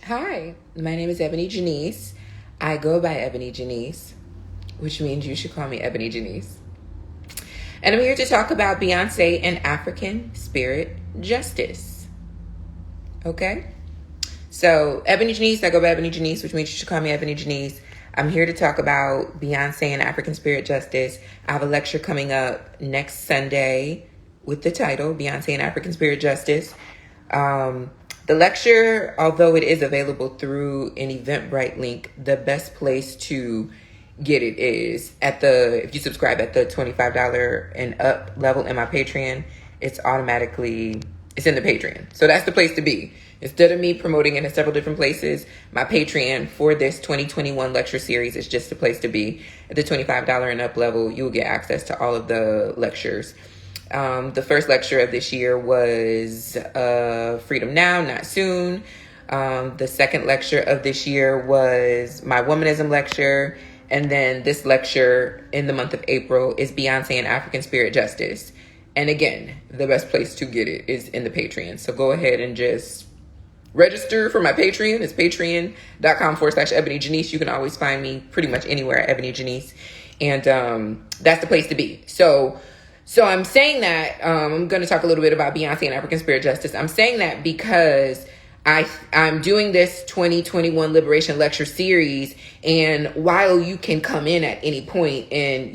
Hi, my name is EbonyJanice. I go by EbonyJanice, which means you should call me EbonyJanice. And I'm here to talk about Beyonce and African spirit justice. Okay? So, EbonyJanice, I go by EbonyJanice, which means you should call me EbonyJanice. I'm here to talk about Beyonce and African spirit justice. I have a lecture coming up next Sunday with the title Beyonce and African spirit justice. The lecture, although it is available through an Eventbrite link, the best place to get it is if you subscribe at the $25 and up level in my Patreon, it's in the Patreon. So that's the place to be. Instead of me promoting it in several different places, my Patreon for this 2021 lecture series is just the place to be. At the $25 and up level, you will get access to all of the lectures. The first lecture of this year was Freedom Now, Not Soon. The second lecture of this year was my Womanism lecture. And then this lecture in the month of April is Beyonce and African Spirit Justice. And again, the best place to get it is in the Patreon. So go ahead and just register for my Patreon. It's patreon.com/EbonyJanice. You can always find me pretty much anywhere at EbonyJanice. And that's the place to be. So I'm saying that, I'm going to talk a little bit about Beyonce and African Spirit Justice. I'm saying that because I'm doing this 2021 Liberation Lecture Series, and while you can come in at any point and,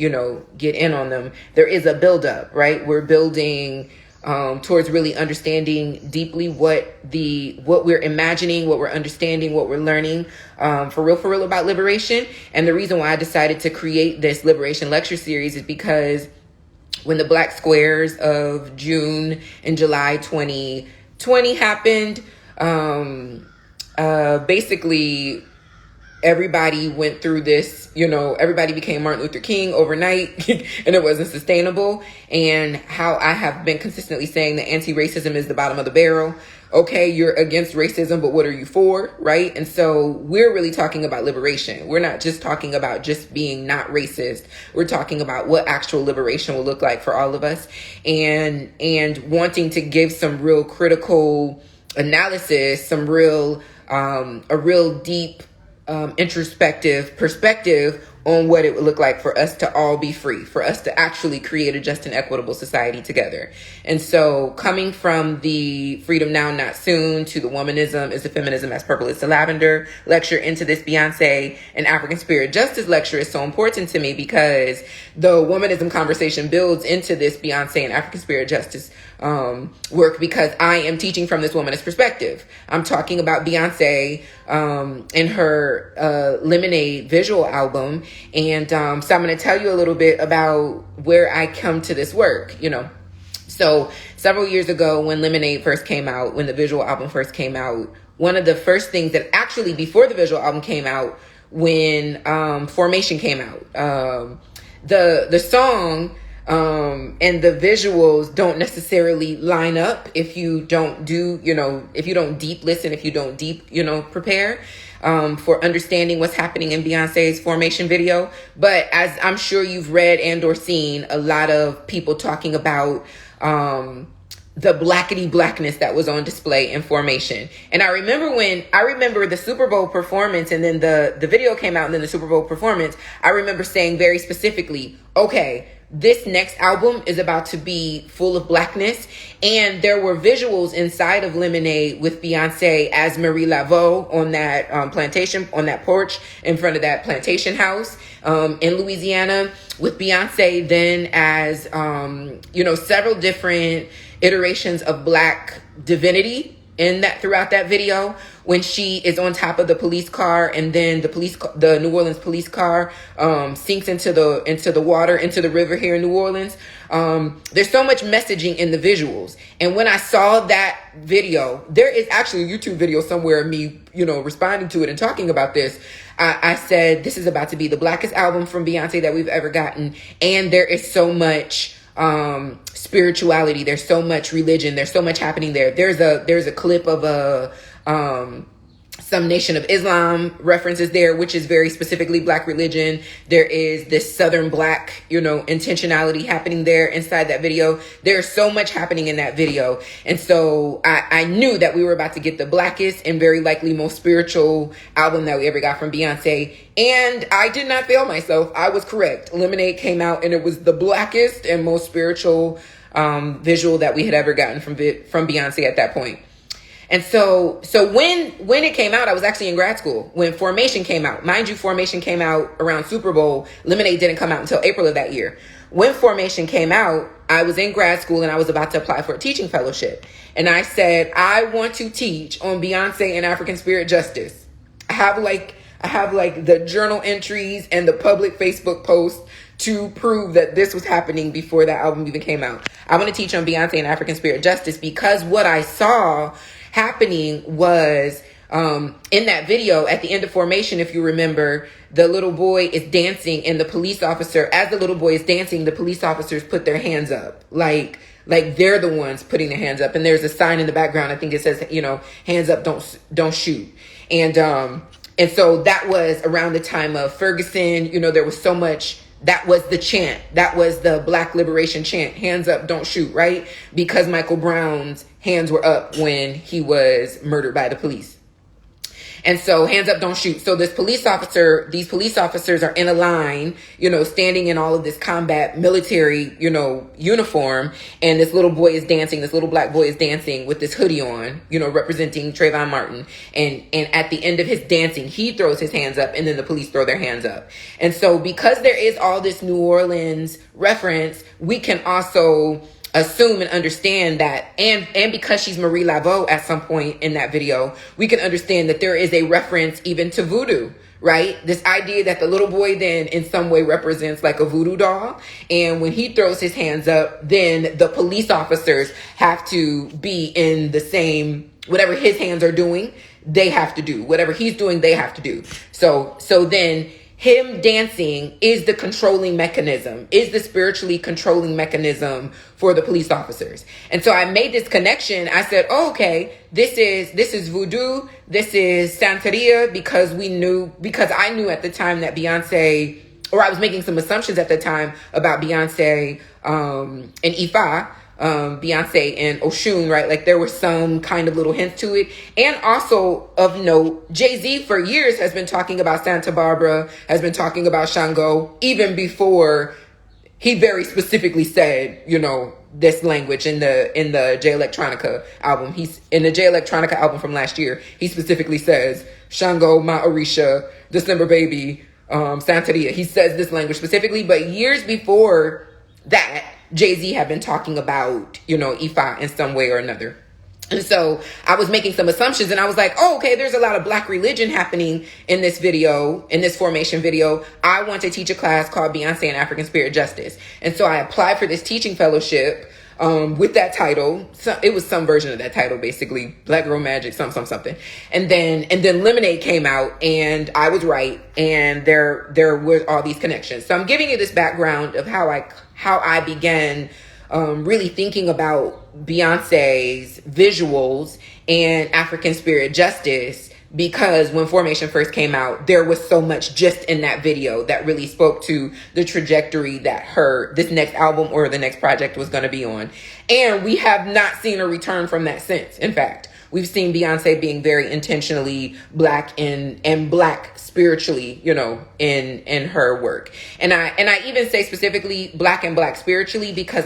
get in on them, there is a buildup, right? We're building towards really understanding deeply what we're imagining, what we're understanding, what we're learning for real about liberation. And the reason why I decided to create this Liberation Lecture Series is because when the Black Squares of June and July 2020 happened, basically everybody went through this, everybody became Martin Luther King overnight and it wasn't sustainable. And how I have been consistently saying that anti-racism is the bottom of the barrel. Okay, you're against racism, but what are you for, right? And so we're really talking about liberation. We're not just talking about just being not racist. We're talking about what actual liberation will look like for all of us, and wanting to give some real critical analysis, a real deep introspective perspective on what it would look like for us to all be free, for us to actually create a just and equitable society together. And so coming from the Freedom Now, Not Soon to the Womanism is the Feminism as Purple is the Lavender lecture into this Beyonce and African Spirit Justice lecture is so important to me, because the womanism conversation builds into this Beyonce and African Spirit Justice work, because I am teaching from this womanist perspective. I'm talking about Beyonce in her Lemonade visual album. And so I'm going to tell you a little bit about where I come to this work, So several years ago when Lemonade first came out, when the visual album first came out, one of the first things that actually before the visual album came out, when Formation came out, the song and the visuals don't necessarily line up if you don't if you don't deep listen, if you don't deep, prepare for understanding what's happening in Beyonce's Formation video. But as I'm sure you've read and or seen a lot of people talking about the blackety blackness that was on display in Formation. And I remember the Super Bowl performance, and then the video came out, and then the Super Bowl performance, I remember saying very specifically, okay, this next album is about to be full of blackness. And there were visuals inside of Lemonade with Beyonce as Marie Laveau on that plantation, on that porch in front of that plantation house in Louisiana, with Beyonce then as, several different iterations of Black divinity throughout that video, when she is on top of the police car, and then the New Orleans police car sinks into the water, into the river here in New Orleans. There's so much messaging in the visuals. And when I saw that video, there is actually a YouTube video somewhere of me, responding to it and talking about this. I said, this is about to be the blackest album from Beyonce that we've ever gotten. And there is so much spirituality, there's so much religion, there's so much happening there. There's a clip of some Nation of Islam references there, which is very specifically Black religion. There is this Southern Black, intentionality happening there inside that video. There's so much happening in that video. And so I knew that we were about to get the blackest and very likely most spiritual album that we ever got from Beyonce. And I did not fail myself. I was correct. Lemonade came out and it was the blackest and most spiritual visual that we had ever gotten from Beyonce at that point. And so when it came out, I was actually in grad school when Formation came out. Mind you, Formation came out around Super Bowl. Lemonade didn't come out until April of that year. When Formation came out, I was in grad school and I was about to apply for a teaching fellowship. And I said, I want to teach on Beyonce and African Spirit Justice. I have like the journal entries and the public Facebook post to prove that this was happening before that album even came out. I want to teach on Beyonce and African Spirit Justice because what I saw happening was in that video at the end of Formation, if you remember, the little boy is dancing and the police officer, as the little boy is dancing, the police officers put their hands up like they're the ones putting their hands up. And there's a sign in the background. I think it says, hands up, don't shoot. And so that was around the time of Ferguson. There was so much. That was the chant. That was the Black liberation chant. Hands up, don't shoot, right? Because Michael Brown's hands were up when he was murdered by the police. And so hands up, don't shoot. So these police officers are in a line, standing in all of this combat military, uniform. And this little boy is dancing. This little Black boy is dancing with this hoodie on, representing Trayvon Martin. And at the end of his dancing, he throws his hands up and then the police throw their hands up. And so because there is all this New Orleans reference, we can also assume and understand that, and because she's Marie Laveau at some point in that video, we can understand that there is a reference even to voodoo, right? This idea that the little boy then in some way represents like a voodoo doll. And when he throws his hands up, then the police officers have to be in the same, whatever his hands are doing, they have to do. Whatever he's doing, they have to do. So then him dancing is the controlling mechanism, is the spiritually controlling mechanism for the police officers. And so I made this connection. I said, oh, okay, this is voodoo. This is Santeria because I knew at the time that Beyonce, or I was making some assumptions at the time about Beyonce and Ifa. Beyonce and Oshun, right? Like there were some kind of little hints to it. And also of note, Jay-Z for years has been talking about Santa Barbara, has been talking about Shango, even before he very specifically said, this language in the Jay Electronica album. He's in the Jay Electronica album from last year. He specifically says Shango, Ma Orisha, December Baby, Santeria. He says this language specifically, but years before that, Jay-Z had been talking about, Ifa in some way or another. And so I was making some assumptions and I was like, oh, okay, there's a lot of Black religion happening in this video, in this Formation video. I want to teach a class called Beyonce and African Spirit Justice. And so I applied for this teaching fellowship with that title. So it was some version of that title, basically Black Girl Magic, something. And then Lemonade came out and I was right. And there were all these connections. So I'm giving you this background of how I began really thinking about Beyonce's visuals and African Spirit Justice, because when Formation first came out, there was so much just in that video that really spoke to the trajectory that this next album or the next project was going to be on. And we have not seen a return from that since. In fact, we've seen Beyonce being very intentionally Black and Black spiritually, in her work. And I even say specifically Black and Black spiritually because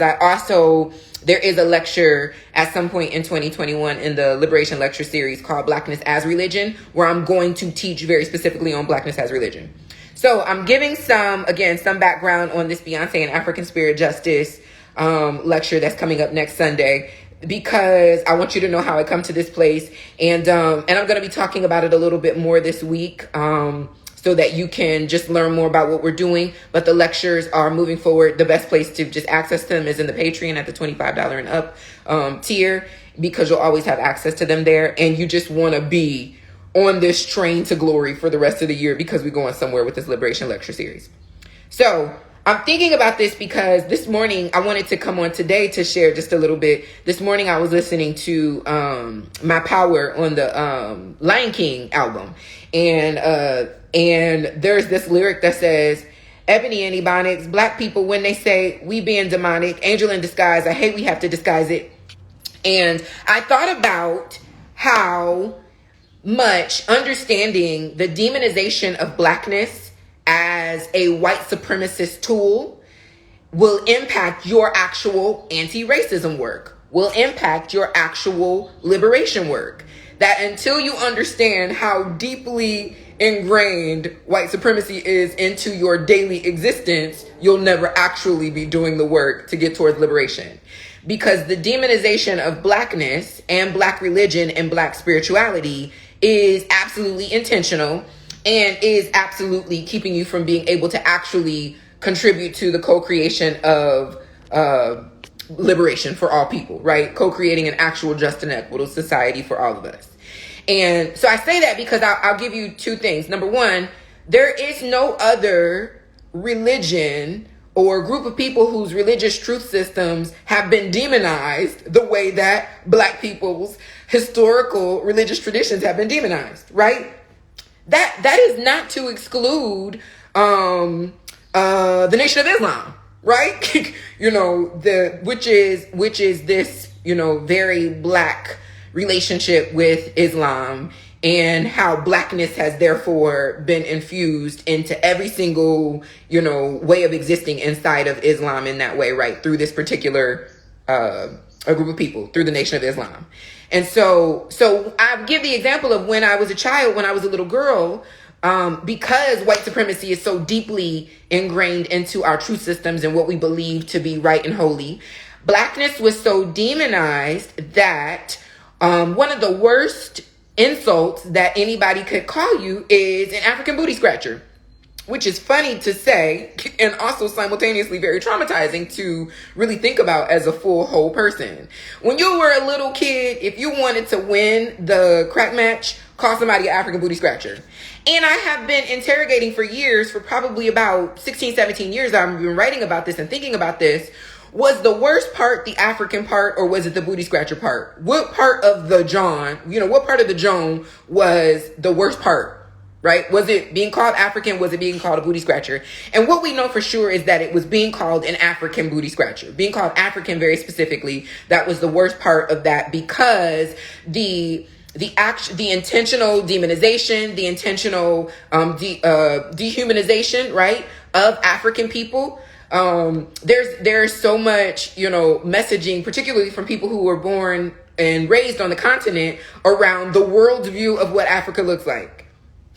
there is a lecture at some point in 2021 in the Liberation Lecture Series called Blackness as Religion, where I'm going to teach very specifically on Blackness as Religion. So I'm giving some background on this Beyonce and African Spirit Justice lecture that's coming up next Sunday, because I want you to know how I come to this place. And I'm going to be talking about it a little bit more this week, so that you can just learn more about what we're doing. But the lectures are moving forward. The best place to just access them is in the Patreon at the $25 and up tier, because you'll always have access to them there. And you just want to be on this train to glory for the rest of the year, because we're going somewhere with this Liberation Lecture Series. So I'm thinking about this because this morning I wanted to come on today to share just a little bit. This morning I was listening to My Power on the Lion King album, and there's this lyric that says, "Ebony and Ebonics, black people, when they say we being demonic, angel in disguise, I hate we have to disguise it." And I thought about how much understanding the demonization of blackness as a white supremacist tool will impact your actual anti-racism work, will impact your actual liberation work. That until you understand how deeply ingrained white supremacy is into your daily existence, you'll never actually be doing the work to get towards liberation. Because the demonization of blackness and black religion and black spirituality is absolutely intentional and is absolutely keeping you from being able to actually contribute to the co-creation of liberation for all people, right? Co-creating an actual just and equitable society for all of us. And so I say that because I'll give you two things. Number one, there is no other religion or group of people whose religious truth systems have been demonized the way that black people's historical religious traditions have been demonized, right? That is not to exclude the Nation of Islam, right? Which is this, very black relationship with Islam, and how blackness has therefore been infused into every single, way of existing inside of Islam in that way, right? Through this particular a group of people, through the Nation of Islam. And so I give the example of when I was a child, when I was a little girl, because white supremacy is so deeply ingrained into our truth systems and what we believe to be right and holy. Blackness was so demonized that one of the worst insults that anybody could call you is an African booty scratcher, which is funny to say and also simultaneously very traumatizing to really think about as a full whole person. When you were a little kid, if you wanted to win the crack match, call somebody an African booty scratcher. And I have been interrogating for years, for probably about 16, 17 years, I've been writing about this and thinking about this. Was the worst part the African part, or was it the booty scratcher part? What part of the John, what part of the Joan was the worst part? Right? Was it being called African? Was it being called a booty scratcher? And what we know for sure is that it was being called an African booty scratcher. Being called African very specifically, that was the worst part of that, because the intentional demonization, the intentional dehumanization, right, of African people. There's so much, messaging, particularly from people who were born and raised on the continent, around the worldview of what Africa looks like.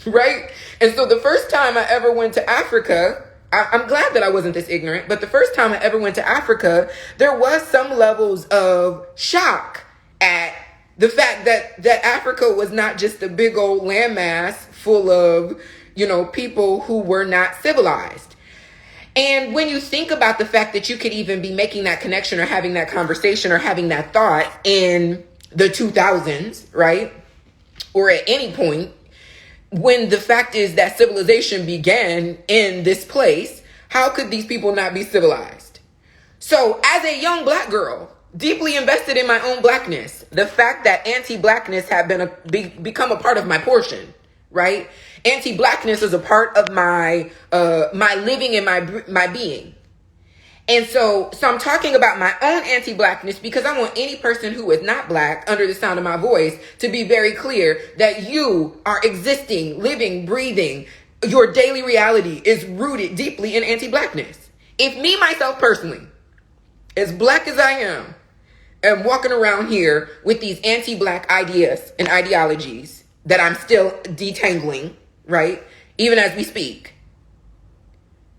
Right? And so the first time I ever went to Africa, I'm glad that I wasn't this ignorant, but the first time I ever went to Africa, there was some levels of shock at the fact that Africa was not just a big old landmass full of, people who were not civilized. And when you think about the fact that you could even be making that connection or having that conversation or having that thought in the 2000s, right? Or at any point, when the fact is that civilization began in this place, how could these people not be civilized? So as a young black girl, deeply invested in my own blackness, the fact that anti-blackness had become a part of my portion, right? Anti-blackness is a part of my living and my being. And so I'm talking about my own anti-blackness because I want any person who is not black under the sound of my voice to be very clear that you are existing, living, breathing. Your daily reality is rooted deeply in anti-blackness. If me, myself personally, as black as I am walking around here with these anti-black ideas and ideologies that I'm still detangling, right? Even as we speak,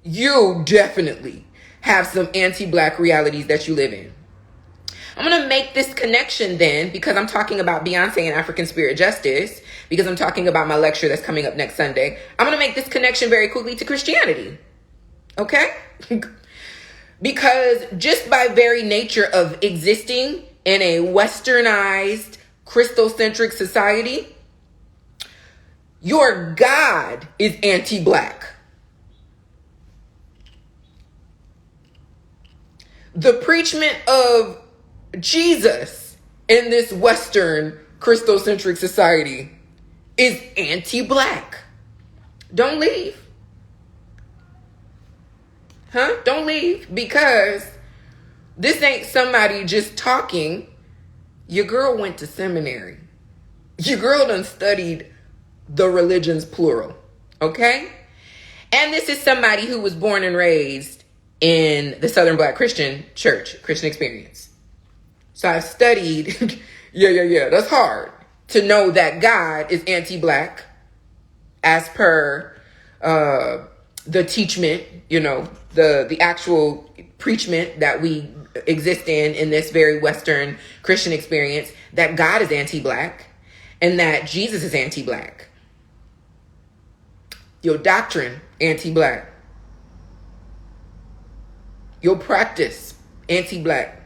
you definitely have some anti-black realities that you live in. I'm going to make this connection then, because I'm talking about Beyonce and African spirit justice, because I'm talking about my lecture that's coming up next Sunday. I'm going to make this connection very quickly to Christianity. Okay? Because just by very nature of existing in a westernized, Christocentric society, your God is anti-black. the preachment of Jesus in this Western Christocentric society is anti-black. Don't leave. Don't leave, because this ain't somebody just talking. Your girl went to seminary. Your girl done studied the religions plural. Okay? And this is somebody who was born and raised in the Southern Black Christian Church, Christian Experience. So I've studied, that's hard to know that God is anti-black as per the teachment, the actual preachment that we exist in this very Western Christian experience, that God is anti-black and that Jesus is anti-black. Your doctrine, anti-black. Your practice, anti-black.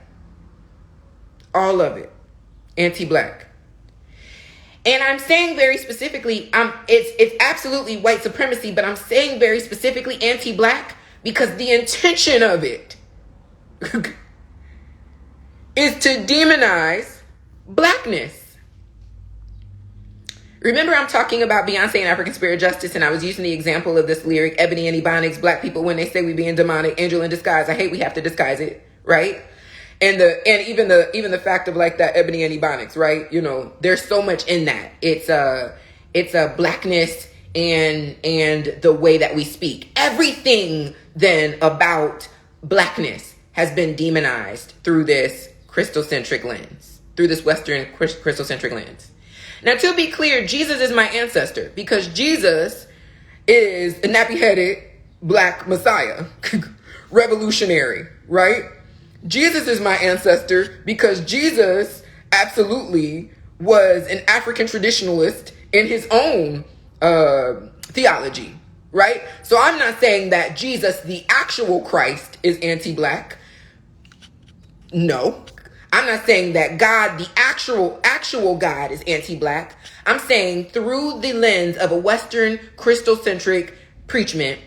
All of it, anti-black. And I'm saying very specifically, it's absolutely white supremacy, but I'm saying very specifically anti-black because the intention of it is to demonize blackness. Remember, I'm talking about Beyonce and African Spirit Justice, and I was using the example of this lyric, Ebony and Ebonics, black people, when they say we being demonic, angel in disguise. I hate we have to disguise it, right? And even the fact of like that Ebony and Ebonics, right? There's so much in that. It's a blackness and the way that we speak. Everything then about blackness has been demonized through this Christocentric lens, through this Western Christocentric lens. Now, to be clear, Jesus is my ancestor because Jesus is a nappy-headed black Messiah, revolutionary, right? Jesus is my ancestor because Jesus absolutely was an African traditionalist in his own theology, right? So I'm not saying that Jesus, the actual Christ, is anti-black. No. I'm not saying that God, the actual God, is anti-black. I'm saying through the lens of a Western Christocentric preachment,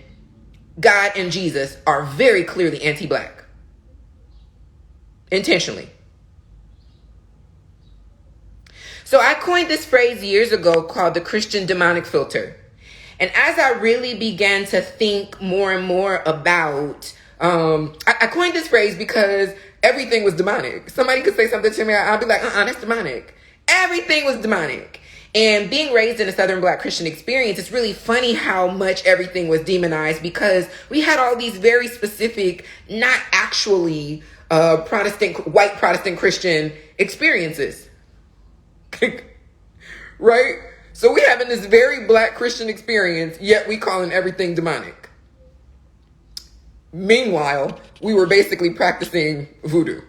God and Jesus are very clearly anti-black. Intentionally. So I coined this phrase years ago called the Christian demonic filter. And as I really began to think more and more about, I coined this phrase because everything was demonic. Somebody could say something to me, I'll be like, that's demonic. Everything was demonic. And being raised in a Southern Black Christian experience, it's really funny how much everything was demonized because we had all these very specific, not actually white Protestant Christian experiences. Right? So we having this very Black Christian experience, yet we calling everything demonic. Meanwhile, we were basically practicing voodoo.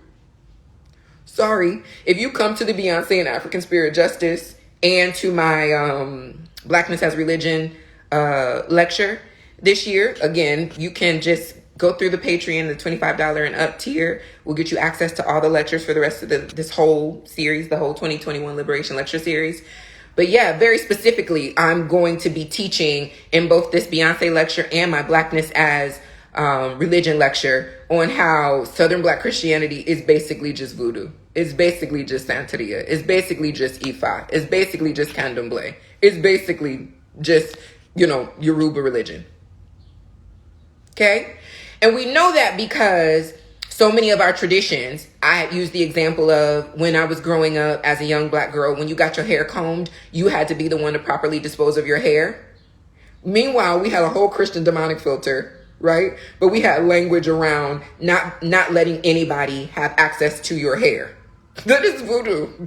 Sorry, if you come to the Beyonce and African Spirit Justice and to my Blackness as Religion lecture this year, again, you can just go through the Patreon, the $25 and up tier will get you access to all the lectures for the rest of this whole series, the whole 2021 Liberation Lecture Series. But yeah, very specifically, I'm going to be teaching in both this Beyonce lecture and my Blackness as Religion lecture on how Southern Black Christianity is basically just voodoo. It's basically just Santeria. It's basically just Ifa. It's basically just Candomblé. It's basically just, Yoruba religion. Okay? And we know that because so many of our traditions, I use the example of when I was growing up as a young Black girl, when you got your hair combed, you had to be the one to properly dispose of your hair. Meanwhile, we had a whole Christian demonic filter, right? But we had language around not letting anybody have access to your hair. That is voodoo.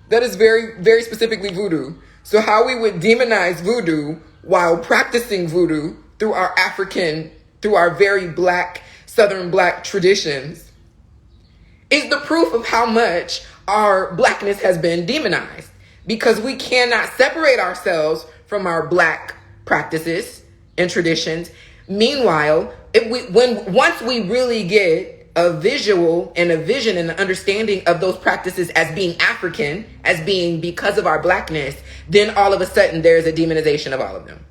That is very, very specifically voodoo. So how we would demonize voodoo while practicing voodoo through our very Black, Southern Black traditions is the proof of how much our Blackness has been demonized, because we cannot separate ourselves from our Black practices and traditions. Meanwhile, once we really get a visual and a vision and an understanding of those practices as being African, as being because of our Blackness, then all of a sudden there's a demonization of all of them.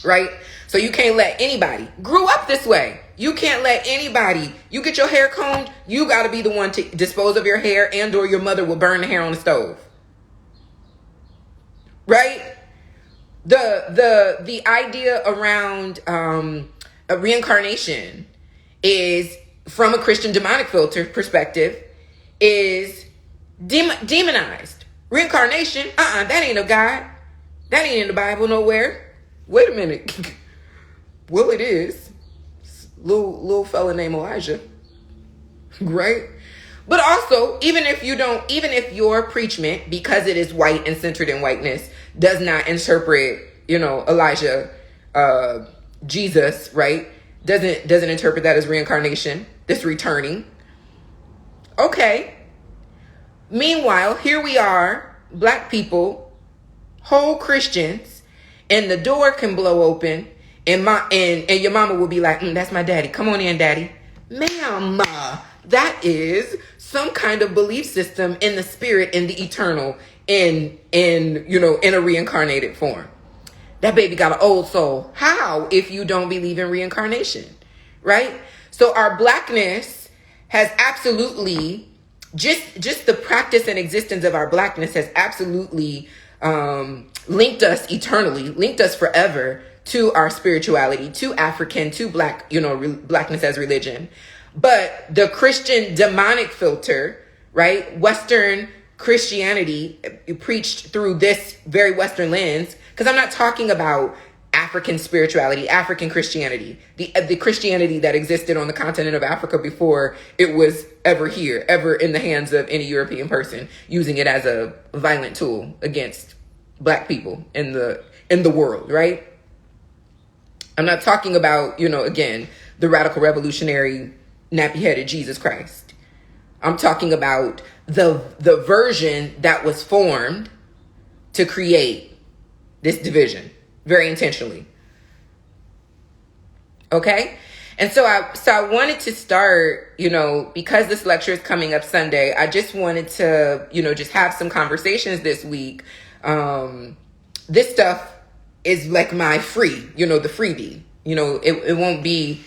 right? So you can't let anybody, grew up this way, you can't let anybody, you get your hair combed, you got to be the one to dispose of your hair, and or your mother will burn the hair on the stove, right? The idea around a reincarnation is, from a Christian demonic filter perspective, is demonized. Reincarnation, that ain't of God. That ain't in the Bible nowhere. Wait a minute. Well, it is. Little fella named Elijah. Right? But also, even if your preachment, because it is white and centered in whiteness, does not interpret, Elijah, Jesus, right? Doesn't interpret that as reincarnation, this returning. Okay. Meanwhile, here we are, black people, whole Christians, and the door can blow open, and your mama will be like, that's my daddy. Come on in, daddy. Ma'am, that is some kind of belief system in the spirit, in the eternal, in a reincarnated form. That baby got an old soul. How, if you don't believe in reincarnation, right? So our blackness has absolutely, just the practice and existence of our blackness has absolutely linked us eternally, linked us forever to our spirituality, to African, to black, blackness as religion. But the Christian demonic filter, right? Western Christianity preached through this very Western lens, because I'm not talking about African spirituality, African Christianity, the Christianity that existed on the continent of Africa before it was ever here, ever in the hands of any European person using it as a violent tool against black people in the world, right? I'm not talking about, again, the radical revolutionary nappy-headed Jesus Christ. I'm talking about the version that was formed to create this division very intentionally. Okay? And so I wanted to start, because this lecture is coming up Sunday, I just wanted to, just have some conversations this week. This stuff is like my free, the freebie. It won't be,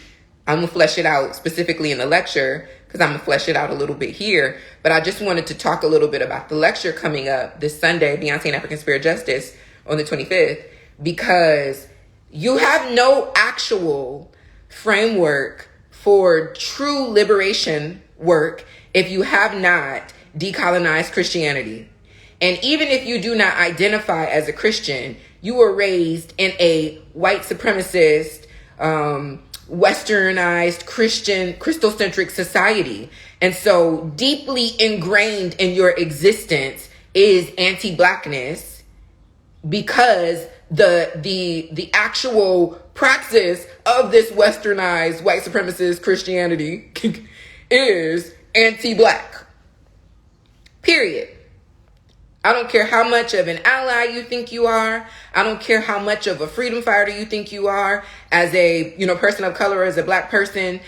I'm going to flesh it out specifically in the lecture, because I'm going to flesh it out a little bit here. But I just wanted to talk a little bit about the lecture coming up this Sunday, Beyonce and African Spirit Justice, on the 25th, because you have no actual framework for true liberation work if you have not decolonized Christianity. And even if you do not identify as a Christian, you were raised in a white supremacist, westernized Christian, Christocentric society. And so deeply ingrained in your existence is anti-blackness, because the actual praxis of this westernized white supremacist Christianity is anti-black. Period. I don't care how much of an ally you think you are. I don't care how much of a freedom fighter you think you are as a, person of color, as a black person.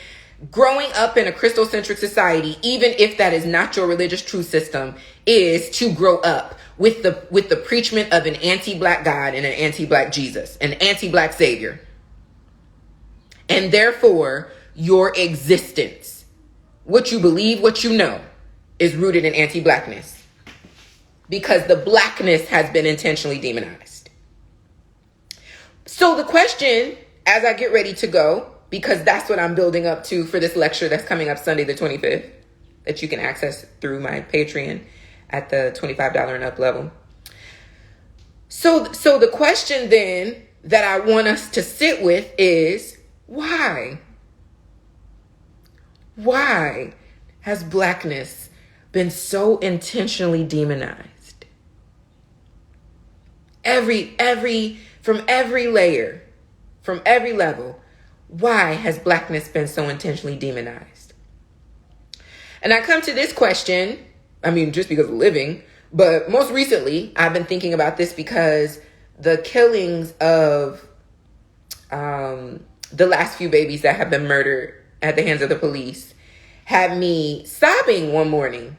Growing up in a Christocentric society, even if that is not your religious truth system, is to grow up with the preachment of an anti-black God and an anti-black Jesus, an anti-black savior. And therefore, your existence, what you believe, what you know, is rooted in anti-blackness. Because the blackness has been intentionally demonized. So the question, as I get ready to go, because that's what I'm building up to for this lecture that's coming up Sunday the 25th, that you can access through my Patreon at the $25 and up level. So the question then that I want us to sit with is, why? Why has blackness been so intentionally demonized? From every layer, from every level, why has blackness been so intentionally demonized? And I come to this question, just because of living, but most recently, I've been thinking about this because the killings of the last few babies that have been murdered at the hands of the police had me sobbing one morning.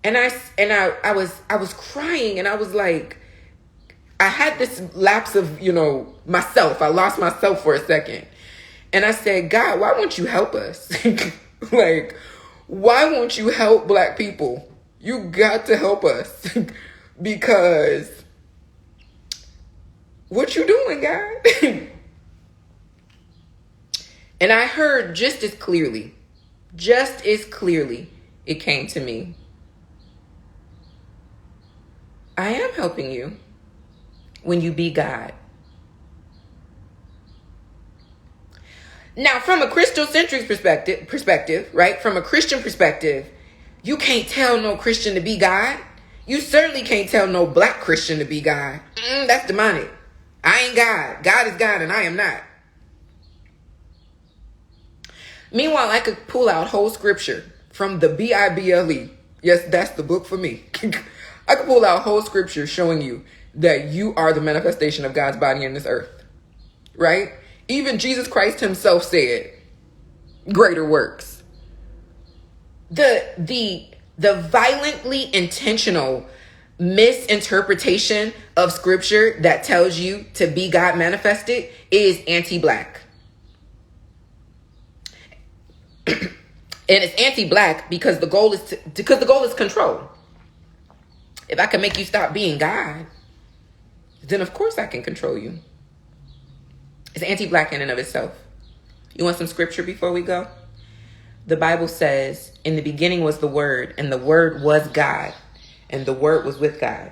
And I was crying, and I was like, I had this lapse of, myself. I lost myself for a second. And I said, God, why won't you help us? Like, why won't you help Black people? You got to help us. Because what you doing, God? And I heard just as clearly, it came to me. I am helping you when you be God. Now, from a Christocentric perspective, right? From a Christian perspective, you can't tell no Christian to be God. You certainly can't tell no Black Christian to be God. That's demonic. I ain't God. God is God and I am not. Meanwhile, I could pull out whole scripture from the Bible. Yes, that's the book for me. I could pull out whole scripture showing you that you are the manifestation of God's body in this earth. Right? Even Jesus Christ himself said, greater works. The violently intentional misinterpretation of scripture that tells you to be God manifested is anti-Black. And it's anti-Black because the goal is control. If I can make you stop being God, then of course I can control you. It's anti-Black in and of itself. You want some scripture before we go? The Bible says, in the beginning was the Word, and the Word was God, and the Word was with God.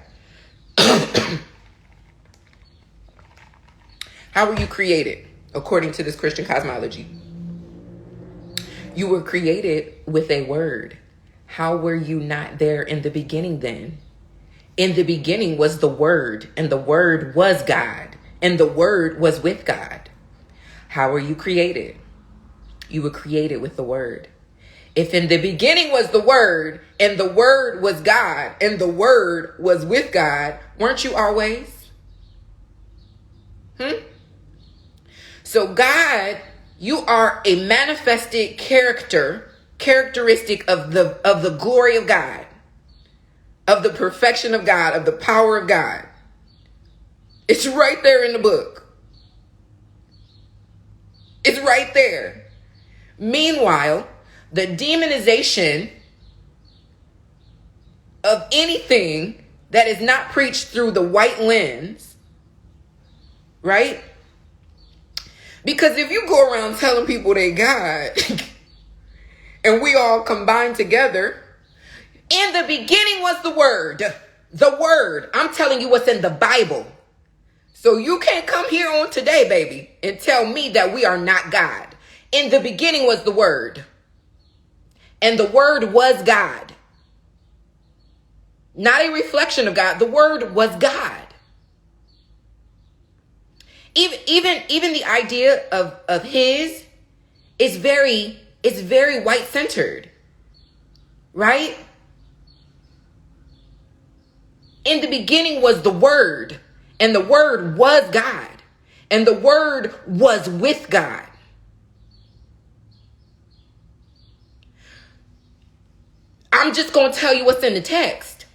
How were you created according to this Christian cosmology? You were created with a word. How were you not there in the beginning then? In the beginning was the Word, and the Word was God, and the Word was with God. How were you created? You were created with the Word. If in the beginning was the Word, and the Word was God, and the Word was with God, weren't you always? So God, you are a manifested characteristic of the glory of God, of the perfection of God, of the power of God. It's right there in the book. It's right there. Meanwhile, the demonization of anything that is not preached through the white lens, right? Because if you go around telling people they God and we all combine together, in the beginning was the Word. The Word. I'm telling you what's in the Bible. So you can't come here on today, baby, and tell me that we are not God. In the beginning was the Word. And the Word was God. Not a reflection of God. The Word was God. Even the idea of his is very white centered, right? In the beginning was the Word, and the Word was God, and the Word was with God. I'm just going to tell you what's in the text.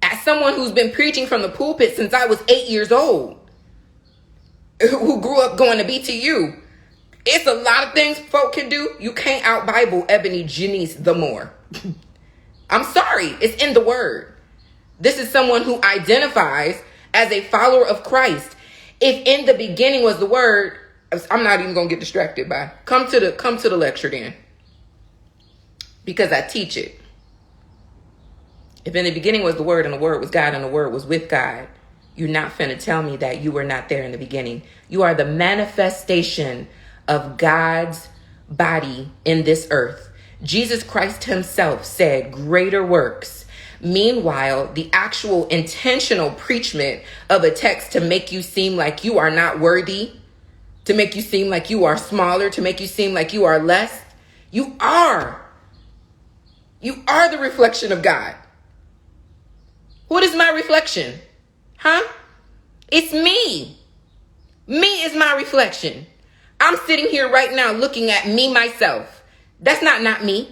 As someone who's been preaching from the pulpit since I was 8 years old, who grew up going to BTU, it's a lot of things folk can do. You can't out-Bible EbonyJanice the more. I'm sorry. It's in the Word. This is someone who identifies as a follower of Christ. If in the beginning was the Word, I'm not even going to get distracted by. Come to the lecture then. Because I teach it. If in the beginning was the Word, and the Word was God, and the Word was with God, you're not finna tell me that you were not there in the beginning. You are the manifestation of God's body in this earth. Jesus Christ himself said greater works. Meanwhile, the actual intentional preachment of a text to make you seem like you are not worthy, to make you seem like you are smaller, to make you seem like you are less, you are. You are the reflection of God. What is my reflection? It's me. Me is my reflection. I'm sitting here right now looking at me, myself. That's not me.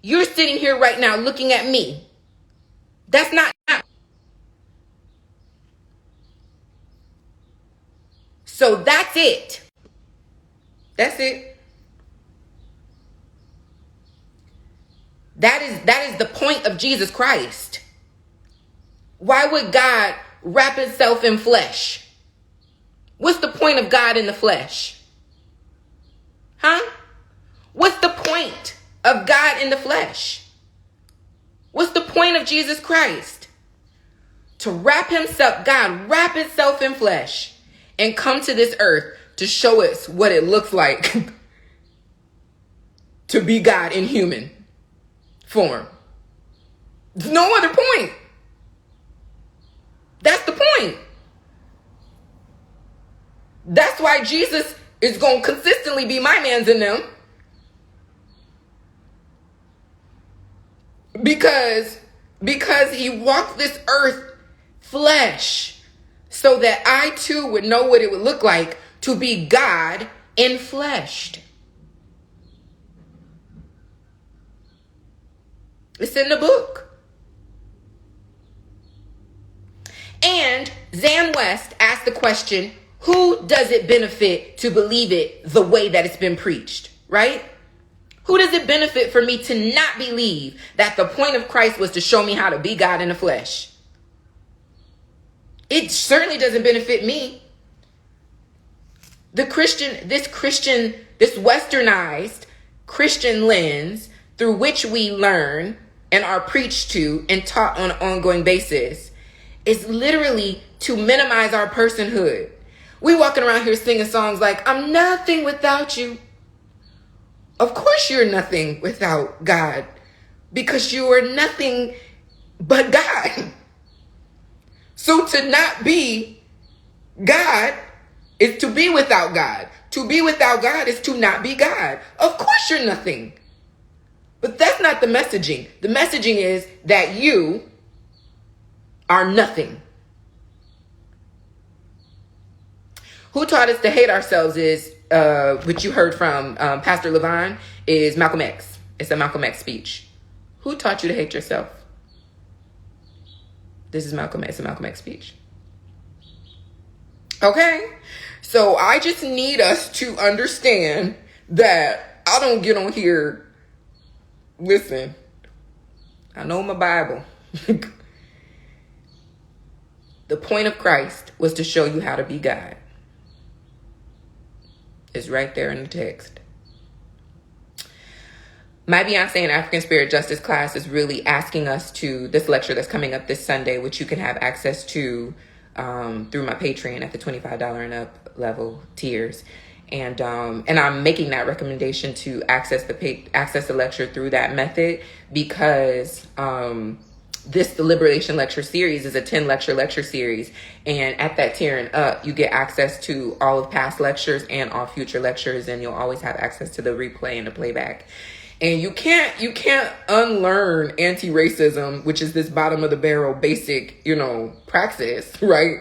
You're sitting here right now looking at me. That's not. So that's it. That's it. That is the point of Jesus Christ. Why would God wrap himself in flesh? What's the point of God in the flesh? Huh? What's the point of God in the flesh? What's the point of Jesus Christ? To wrap himself, God wrap himself in flesh and come to this earth to show us what it looks like to be God in human form. There's no other point. That's the point. That's why Jesus is going to consistently be my man's in them. Because he walked this earth flesh so that I too would know what it would look like to be God enfleshed. It's in the book. And Zan West asked the question, who does it benefit to believe it the way that it's been preached, right? Who does it benefit for me to not believe that the point of Christ was to show me how to be God in the flesh? It certainly doesn't benefit me. This westernized Christian lens through which we learn and are preached to and taught on an ongoing basis is literally to minimize our personhood. We walking around here singing songs like, I'm nothing without you. Of course you're nothing without God, because you are nothing but God. So to not be God is to be without God. To be without God is to not be God. Of course you're nothing. But that's not the messaging. The messaging is that you are nothing. Who taught us to hate ourselves is, which you heard from Pastor Levine, is Malcolm X. It's a Malcolm X speech. Who taught you to hate yourself? This is Malcolm X, a Malcolm X speech. Okay? So I just need us to understand that I don't get on here. Listen, I know my Bible. The point of Christ was to show you how to be God. It's right there in the text. My Beyonce and African Spirit Justice class is really asking us to, this lecture that's coming up this Sunday, which you can have access to through my Patreon at the $25 and up level tiers. And I'm making that recommendation to access the lecture through that method because the Liberation Lecture Series is a 10 lecture series. And at that tier and up, you get access to all of past lectures and all future lectures. And you'll always have access to the replay and the playback. And you can't unlearn anti-racism, which is this bottom of the barrel basic, praxis, right?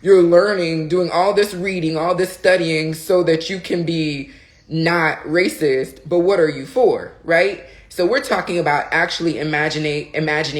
You're learning, doing all this reading, all this studying so that you can be not racist. But what are you for, right? So we're talking about actually imagining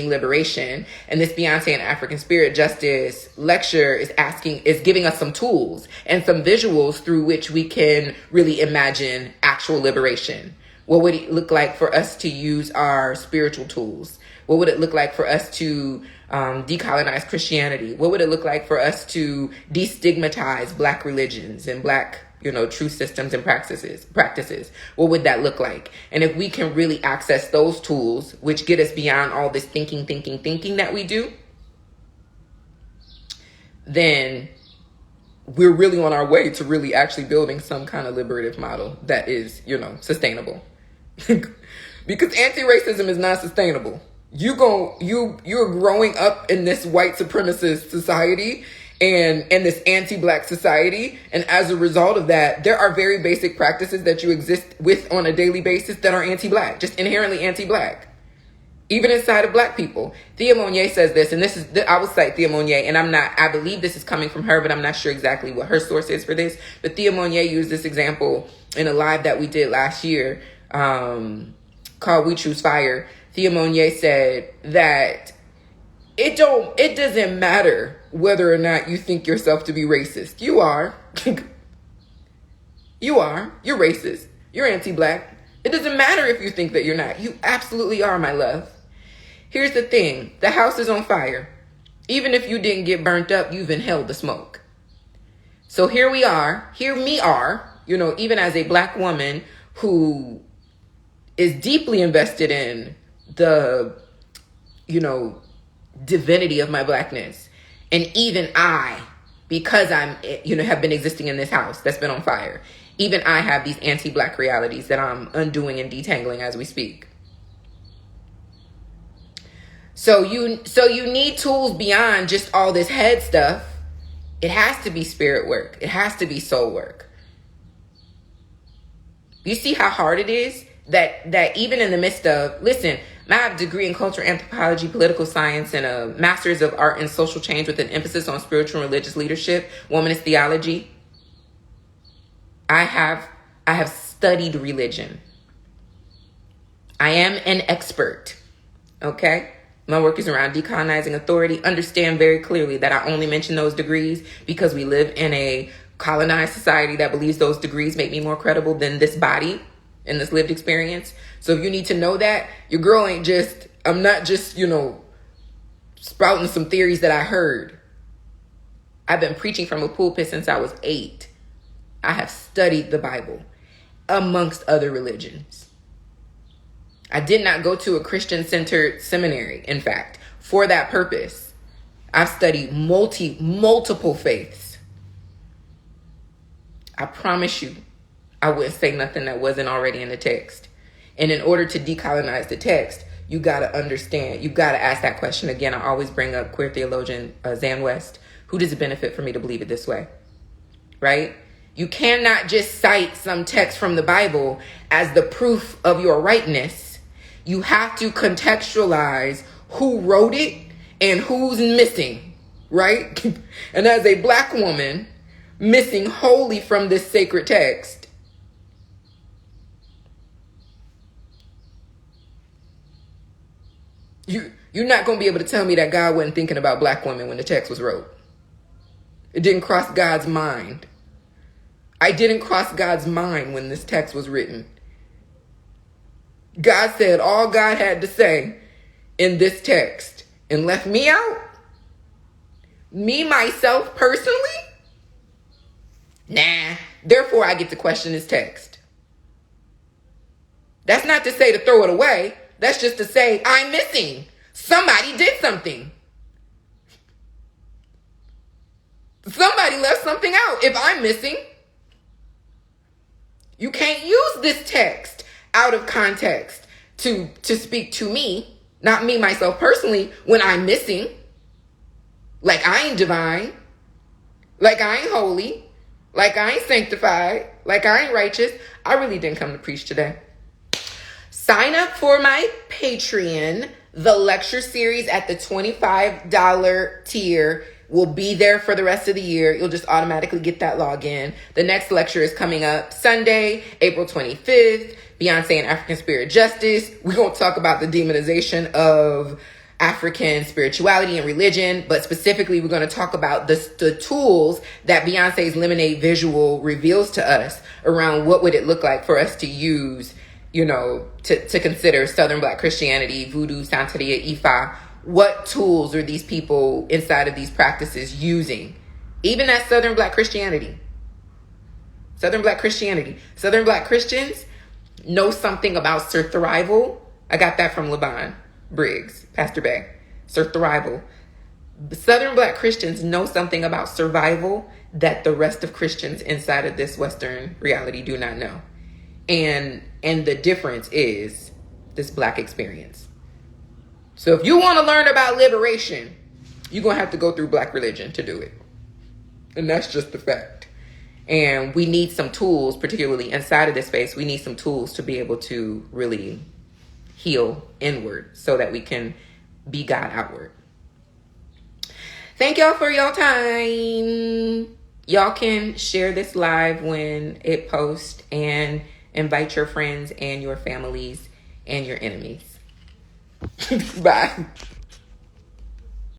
liberation. And this Beyonce and African Spirit Justice lecture is giving us some tools and some visuals through which we can really imagine actual liberation. What would it look like for us to use our spiritual tools? What would it look like for us to decolonize Christianity? What would it look like for us to destigmatize Black religions and Black, truth systems and practices? What would that look like? And if we can really access those tools, which get us beyond all this thinking that we do, then we're really on our way to really actually building some kind of liberative model that is, sustainable. Because anti-racism is not sustainable. You're growing up in this white supremacist society and this anti-Black society. And as a result of that, there are very basic practices that you exist with on a daily basis that are anti-Black, just inherently anti-Black. Even inside of Black people. Thea Monye says this, and I will cite Thea Monye, and I believe this is coming from her, but I'm not sure exactly what her source is for this. But Thea Monye used this example in a live that we did last year, called called We Choose Fire, Thea Monier said that it doesn't matter whether or not you think yourself to be racist. You are. You are. You're racist. You're anti-black. It doesn't matter if you think that you're not. You absolutely are, my love. Here's the thing. The house is on fire. Even if you didn't get burnt up, you've inhaled the smoke. So here we are. Here me are, even as a black woman who is deeply invested in the, divinity of my blackness. And even I, because I'm, have been existing in this house that's been on fire, even I have these anti-black realities that I'm undoing and detangling as we speak. So you need tools beyond just all this head stuff. It has to be spirit work. It has to be soul work. You see how hard it is that even in the midst of, listen, I have a degree in cultural anthropology, political science, and a master's of art and social change with an emphasis on spiritual and religious leadership, womanist theology. I have studied religion. I am an expert. Okay? My work is around decolonizing authority. Understand very clearly that I only mention those degrees because we live in a colonized society that believes those degrees make me more credible than this body and this lived experience. So if you need to know that, your girl ain't just, I'm not just, sprouting some theories that I heard. I've been preaching from a pulpit since I was 8. I have studied the Bible amongst other religions. I did not go to a Christian-centered seminary, in fact, for that purpose. I've studied multiple faiths. I promise you, I wouldn't say nothing that wasn't already in the text. And in order to decolonize the text, you got to understand, you got to ask that question again. I always bring up queer theologian Zan West. Who does it benefit for me to believe it this way? Right? You cannot just cite some text from the Bible as the proof of your rightness. You have to contextualize who wrote it and who's missing, right? And as a black woman missing wholly from this sacred text, you're not going to be able to tell me that God wasn't thinking about black women when the text was wrote. It didn't cross God's mind. I didn't cross God's mind when this text was written. God said all God had to say in this text and left me out. Me, myself, personally? Nah. Therefore, I get to question this text. That's not to say to throw it away. That's just to say I'm missing. Somebody did something. Somebody left something out. If I'm missing, you can't use this text out of context to speak to me, not me, myself, personally, when I'm missing. Like I ain't divine. Like I ain't holy. Like I ain't sanctified. Like I ain't righteous. I really didn't come to preach today. Sign up for my Patreon. The lecture series at the $25 tier will be there for the rest of the year. You'll just automatically get that login. The next lecture is coming up Sunday, April 25th. Beyonce and African Spirit Justice. We're going to talk about the demonization of African spirituality and religion, but specifically we're going to talk about the tools that Beyonce's Lemonade visual reveals to us around what would it look like for us to use, to consider Southern Black Christianity, Voodoo, Santeria, Ifa. What tools are these people inside of these practices using? Even that Southern Black Christianity. Southern Black Christianity. Southern Black Christians know something about survival. I got that from Laban Briggs, Pastor Bay. Survival. Southern Black Christians know something about survival that the rest of Christians inside of this Western reality do not know. And the difference is this Black experience. So if you want to learn about liberation, you're going to have to go through Black religion to do it. And that's just the fact. And we need some tools, particularly inside of this space, we need some tools to be able to really heal inward so that we can be God outward. Thank y'all for your time. Y'all can share this live when it posts and invite your friends and your families and your enemies. Bye.